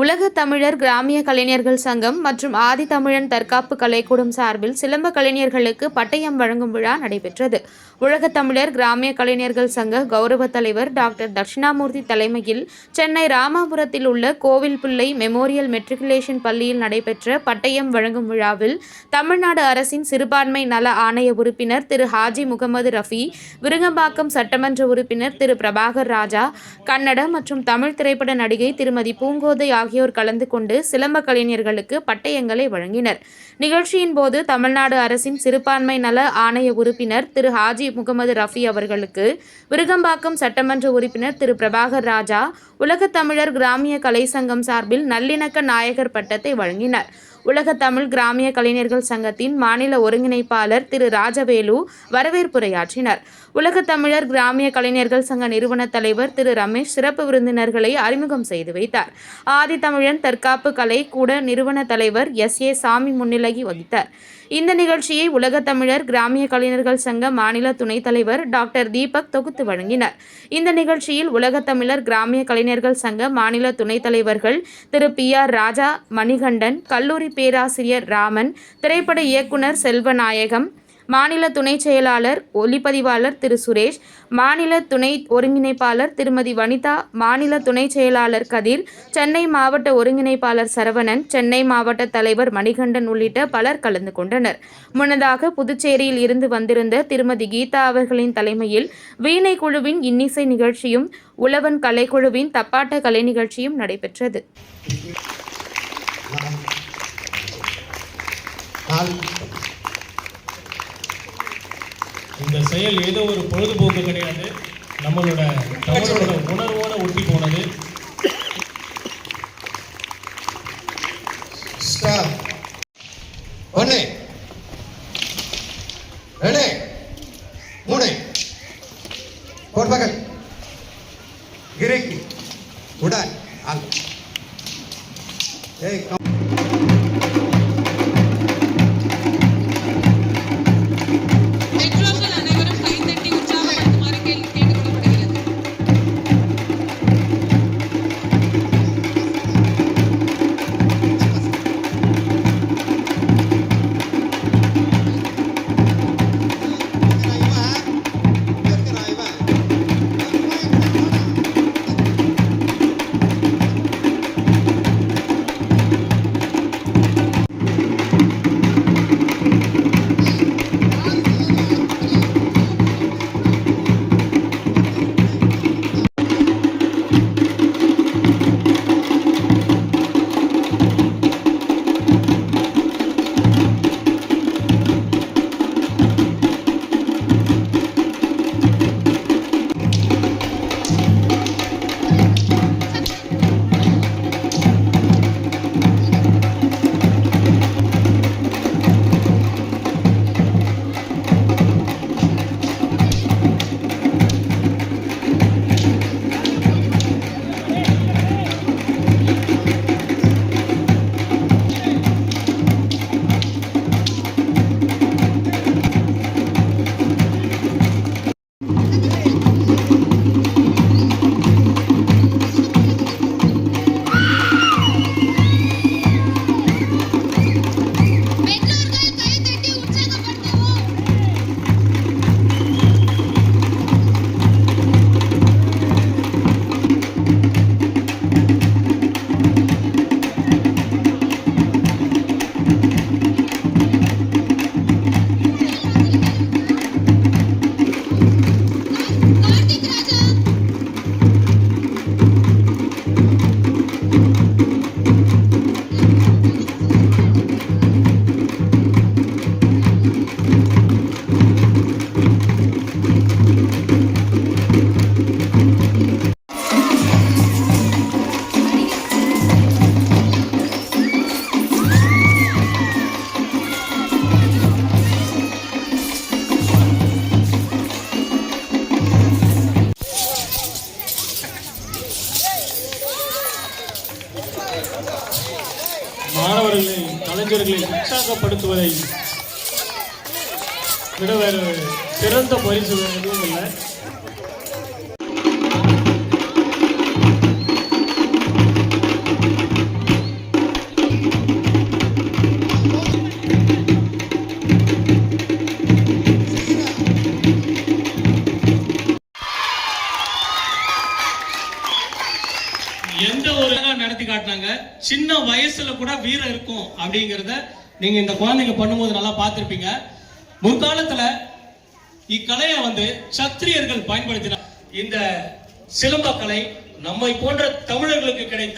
உலக தமிழர் கிராமிய கலைஞர்கள் சங்கம் மற்றும் ஆதித்தமிழன் தற்காப்பு கலைக்கூடம் சார்பில் சிலம்ப கலைஞர்களுக்கு பட்டயம் வழங்கும் விழா நடைபெற்றது. உலக தமிழர் கிராமிய கலைஞர்கள் சங்க கௌரவ தலைவர் டாக்டர் தட்சிணாமூர்த்தி தலைமையில் சென்னை ராமாபுரத்தில் உள்ள கோவில்பிள்ளை மெமோரியல் மெட்ரிகுலேஷன் பள்ளியில் நடைபெற்ற பட்டயம் வழங்கும் விழாவில் தமிழ்நாடு அரசின் சிறுபான்மை நல ஆணைய உறுப்பினர் திரு ஹாஜி முகமது ரஃபி, விருகம்பாக்கம் சட்டமன்ற உறுப்பினர் திரு பிரபாகர் ராஜா, கன்னட மற்றும் தமிழ் திரைப்பட நடிகை திருமதி பூங்கோதை ஆகியோர் கலந்து கொண்டு சிலம்ப கலைஞர்களுக்கு பட்டயங்களை வழங்கினர். நிகழ்ச்சியின் போது தமிழ்நாடு அரசின் சிறுபான்மை நல ஆணைய உறுப்பினர் திரு ஹாஜி முகமது ரஃபி அவர்களுக்கு விருகம்பாக்கம் சட்டமன்ற உறுப்பினர் திரு பிரபாகர் ராஜா உலக தமிழர் கிராமிய கலை சங்கம் சார்பில் நல்லிணக்க நாயகர் பட்டத்தை வழங்கினர். உலக தமிழ் கிராமிய கலைஞர்கள் சங்கத்தின் மாநில ஒருங்கிணைப்பாளர் திரு ராஜவேலு வரவேற்புரையாற்றினார். உலக தமிழர் கிராமிய கலைஞர்கள் சங்க நிறுவன தலைவர் திரு ரமேஷ் சிறப்பு விருந்தினர்களை அறிமுகம் செய்து வைத்தார். ஆதித்தமிழன் தற்காப்பு கலை கூட நிறுவன தலைவர் SA சாமி முன்னிலை வகித்தார். இந்த நிகழ்ச்சியை உலக தமிழர் கிராமிய கலைஞர்கள் சங்க மாநில துணைத் தலைவர் டாக்டர் தீபக் தொகுத்து வழங்கினார். இந்த நிகழ்ச்சியில் உலக தமிழர் கிராமிய கலைஞர்கள் சங்க மாநில துணைத் தலைவர்கள் திரு PR ராஜா, மணிகண்டன், கல்லூரி பேராசிரியர் ராமன், திரைப்பட இயக்குனர் செல்வநாயகம், மாநில துணை செயலாளர் ஒலிப்பதிவாளர் திரு சுரேஷ், மாநில துணை ஒருங்கிணைப்பாளர் திருமதி வனிதா, மாநில துணை செயலாளர் கதிர், சென்னை மாவட்ட ஒருங்கிணைப்பாளர் சரவணன், சென்னை மாவட்ட தலைவர் மணிகண்டன் உள்ளிட்ட பலர் கலந்து கொண்டனர். முன்னதாக புதுச்சேரியில் இருந்து வந்திருந்த திருமதி கீதா அவர்களின் தலைமையில் வீணை குழுவின் இன்னிசை நிகழ்ச்சியும் உழவன் கலைக்குழுவின் தப்பாட்ட கலை நிகழ்ச்சியும் நடைபெற்றது. இந்த செயல் ஏதோ ஒரு பொழுதுபோக்கு கிடையாது, நம்மளோட தமிழோட உணர்வோட ஒட்டி போனது. ஒன்று ரெண்டு மூணு கோட்பகல் கிரேக்கி உடான் ஆல் மாணவர்களை கலைஞர்களை உற்சாகப்படுத்துவதை விட வேறு சிறந்த பரிசு எதுவும் இல்லை. நடத்தி காட்டினாங்க. சின்ன வயசுல கூட வீரம் இருக்கும் அப்படிங்கறத நீங்க இந்த குழந்தைங்க பண்ணும்போது நல்லா பார்த்திருப்பீங்க. முற்காலத்துல இக்கலையை சத்திரியர்கள் பயன்படுத்தினார். இந்த சிலம்ப கலை நம்மை போன்ற தமிழர்களுக்கு கிடைத்த